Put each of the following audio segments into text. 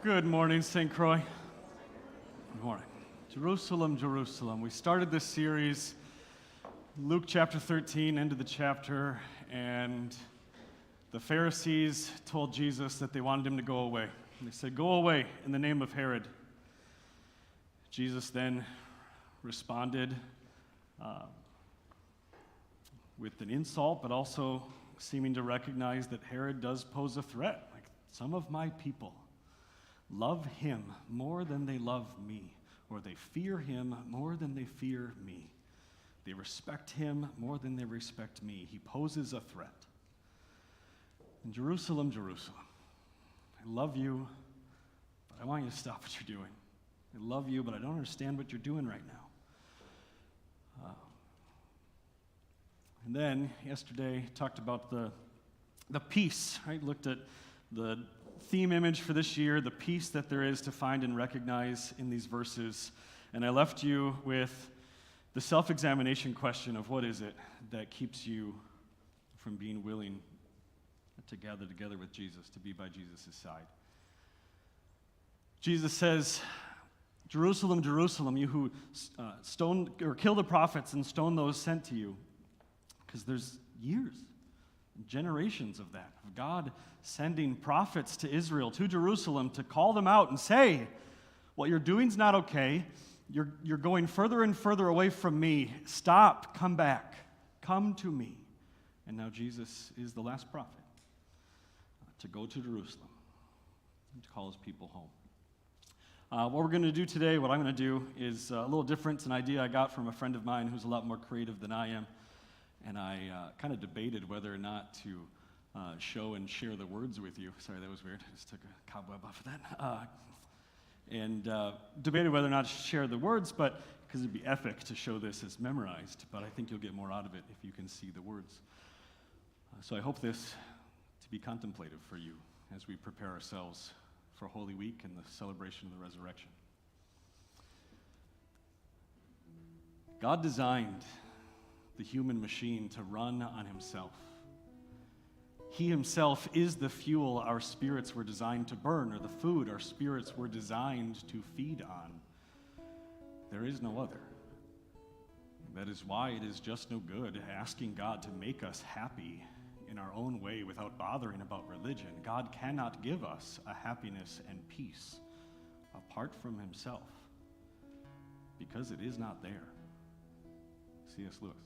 Good morning, St. Croix. Good morning. Jerusalem, Jerusalem. We started this series, Luke chapter 13, end of the chapter, and the Pharisees told Jesus that they wanted him to go away. And they said, "Go away in the name of Herod." Jesus then responded with an insult, but also seeming to recognize that Herod does pose a threat. Like, some of my people love him more than they love me, or they fear him more than they fear me. They respect him more than they respect me. He poses a threat. And Jerusalem, Jerusalem, I love you, but I want you to stop what you're doing. I love you, but I don't understand what you're doing right now. And then yesterday talked about the peace, right? Looked at the theme image for this year, the peace that there is to find and recognize in these verses. And I left you with the self-examination question of what is it that keeps you from being willing to gather together with Jesus, to be by Jesus' side. Jesus says, "Jerusalem, Jerusalem, you who stone or kill the prophets and stone those sent to you." Because there's years, generations of that, of God sending prophets to Israel, to Jerusalem, to call them out and say, what you're doing's not okay. You're going further and further away from me. Stop, come back, come to me. And now Jesus is the last prophet to go to Jerusalem and to call his people home. What we're going to do today, what I'm going to do, is a little different. It's an idea I got from a friend of mine who's a lot more creative than I am. And I kind of debated whether or not to show and share the words with you. Sorry, that was weird. I just took a cobweb off of that. And debated whether or not to share the words, but because it'd be epic to show this as memorized. But I think you'll get more out of it if you can see the words. So I hope this to be contemplative for you as we prepare ourselves for Holy Week and the celebration of the resurrection. God designed the human machine to run on himself. He himself is the fuel our spirits were designed to burn, or the food our spirits were designed to feed on. There is no other. That is why it is just no good asking God to make us happy in our own way without bothering about religion. God cannot give us a happiness and peace apart from himself, because it is not there. C.S. Lewis.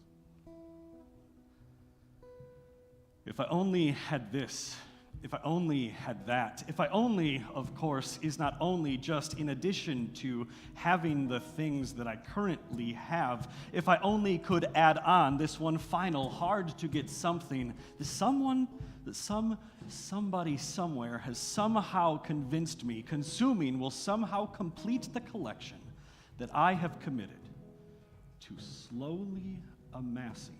If I only had this, if I only had that, if I only, of course, is not only just in addition to having the things that I currently have, if I only could add on this one final hard-to-get something, somebody somewhere has somehow convinced me consuming will somehow complete the collection that I have committed to slowly amassing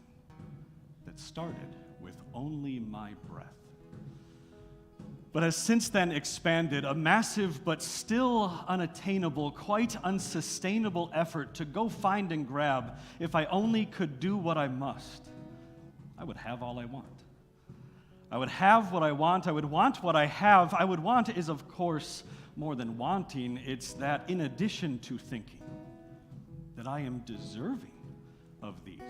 that started with only my breath, but has since then expanded, a massive but still unattainable, quite unsustainable effort to go find and grab. If I only could do what I must, I would have all I want. I would have what I want. I would want what I have. I would want is, of course, more than wanting. It's that in addition to thinking that I am deserving of these,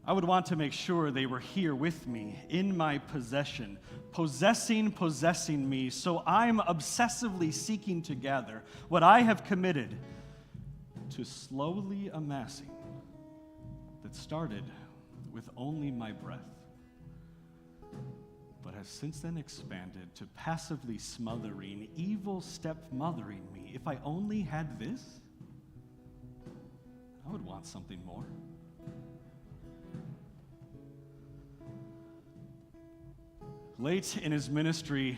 I would want to make sure they were here with me, in my possession, possessing me, so I'm obsessively seeking to gather what I have committed to slowly amassing that started with only my breath, but has since then expanded to passively smothering, evil step-mothering me. If I only had this, I would want something more. Late in his ministry,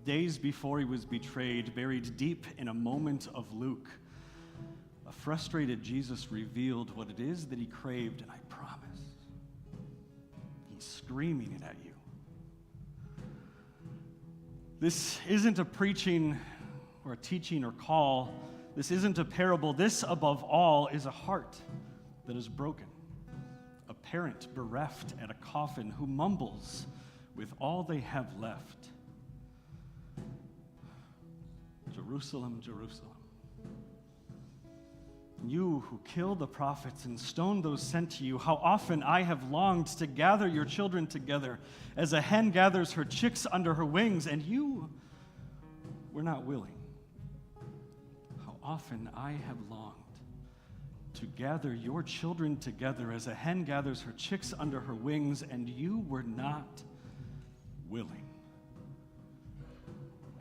days before he was betrayed, buried deep in a moment of Luke, a frustrated Jesus revealed what it is that he craved, and I promise, he's screaming it at you. This isn't a preaching or a teaching or call. This isn't a parable. This, above all, is a heart that is broken, a parent bereft at a coffin who mumbles with all they have left, Jerusalem, Jerusalem, you who killed the prophets and stoned those sent to you, how often I have longed to gather your children together as a hen gathers her chicks under her wings, and you were not willing. How often I have longed to gather your children together as a hen gathers her chicks under her wings, and you were not willing.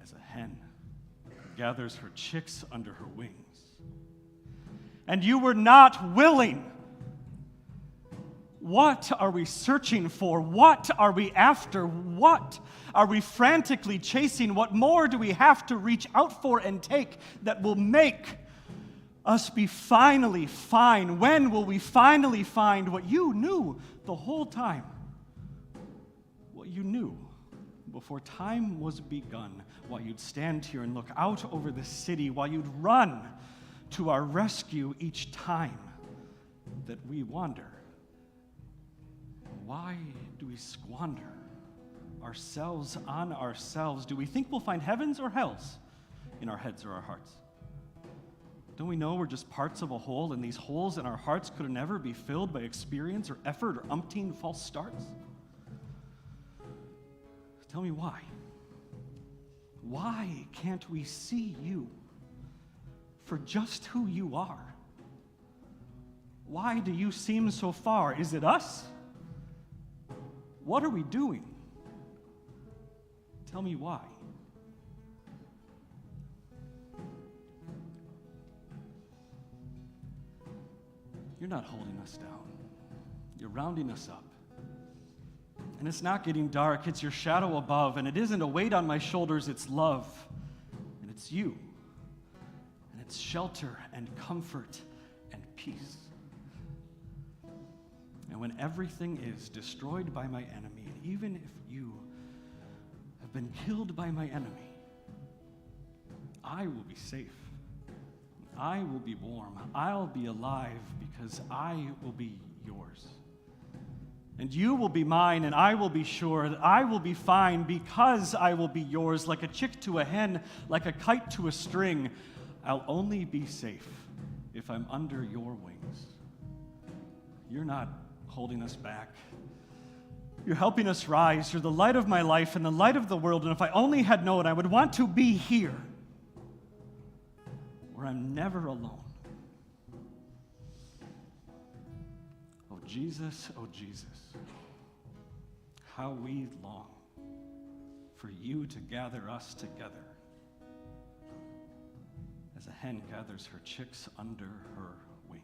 As a hen gathers her chicks under her wings. And you were not willing. What are we searching for? What are we after? What are we frantically chasing? What more do we have to reach out for and take that will make us be finally fine? When will we finally find what you knew the whole time? What you knew before time was begun, while you'd stand here and look out over the city, while you'd run to our rescue each time that we wander. Why do we squander ourselves on ourselves? Do we think we'll find heavens or hells in our heads or our hearts? Don't we know we're just parts of a whole, and these holes in our hearts could never be filled by experience or effort or umpteen false starts? Tell me why. Why can't we see you for just who you are? Why do you seem so far? Is it us? What are we doing? Tell me why. You're not holding us down. You're rounding us up. And it's not getting dark, it's your shadow above, and it isn't a weight on my shoulders, it's love, and it's you. It's shelter and comfort and peace. And when everything is destroyed by my enemy, and even if you have been killed by my enemy, I will be safe. I will be warm. I'll be alive because I will be yours. And you will be mine, and I will be sure that I will be fine because I will be yours, like a chick to a hen, like a kite to a string. I'll only be safe if I'm under your wings. You're not holding us back. You're helping us rise. You're the light of my life and the light of the world. And if I only had known, I would want to be here where I'm never alone. Oh, Jesus, how we long for you to gather us together as a hen gathers her chicks under her wings.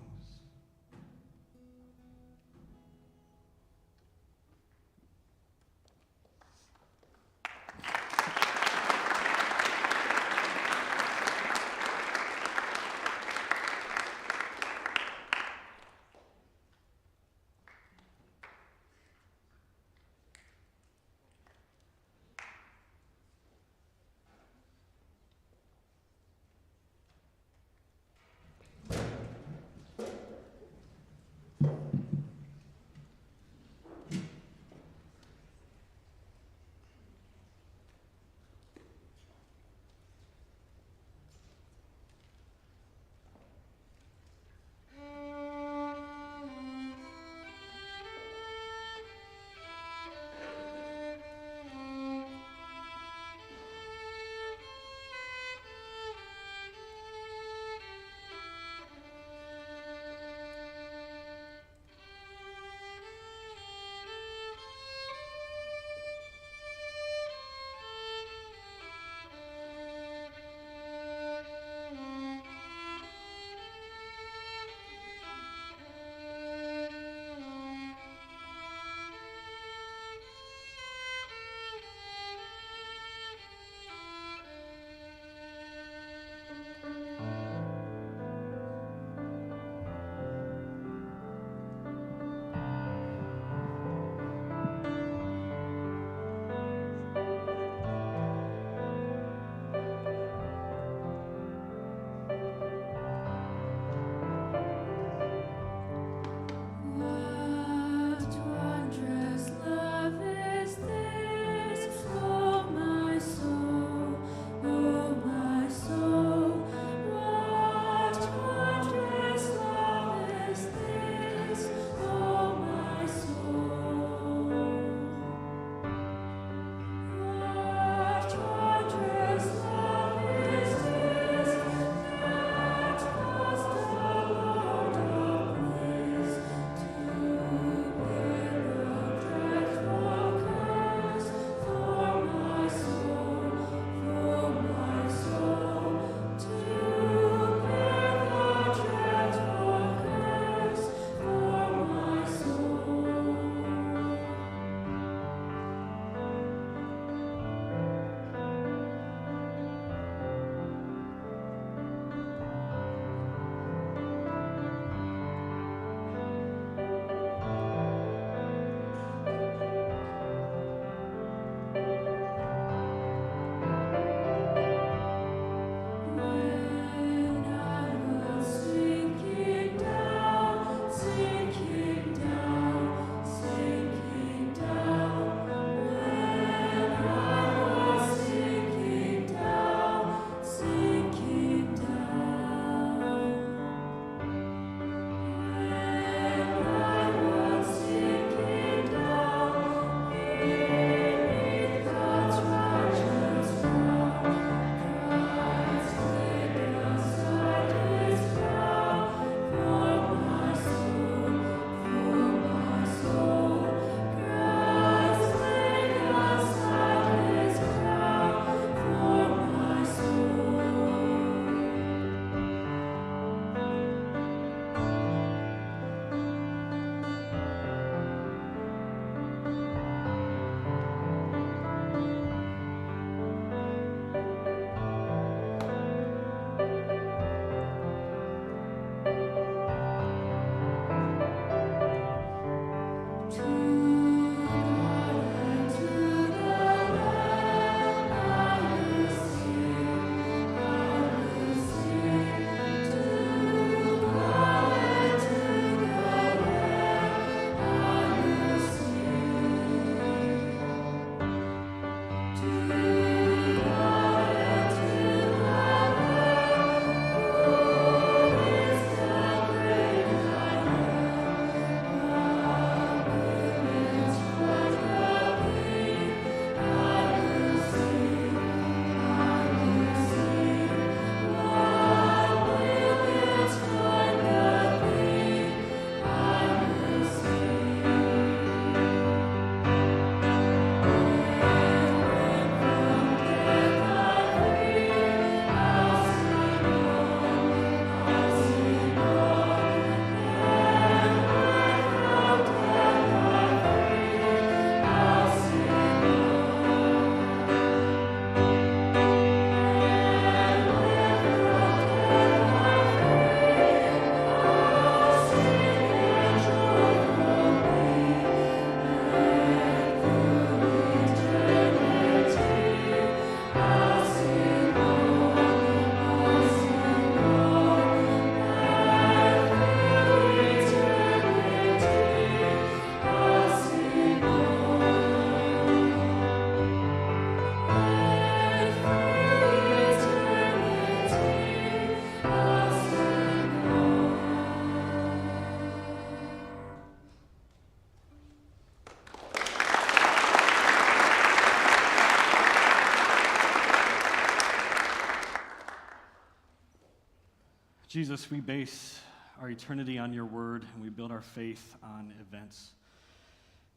Jesus, we base our eternity on your word, and we build our faith on events.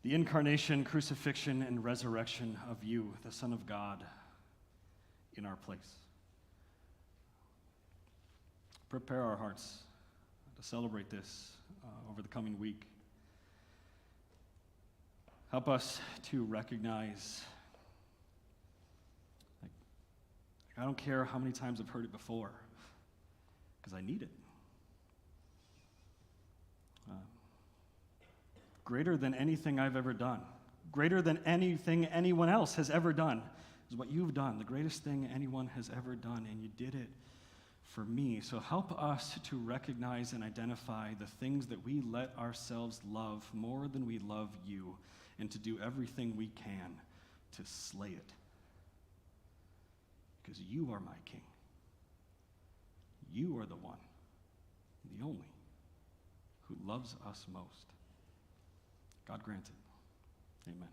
The incarnation, crucifixion, and resurrection of you, the Son of God, in our place. Prepare our hearts to celebrate this over the coming week. Help us to recognize, I don't care how many times I've heard it before, because I need it. Greater than anything I've ever done, greater than anything anyone else has ever done, is what you've done, the greatest thing anyone has ever done, and you did it for me. So help us to recognize and identify the things that we let ourselves love more than we love you, and to do everything we can to slay it. Because you are my King. You are the one, the only, who loves us most. God grant it. Amen.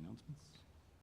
Announcements?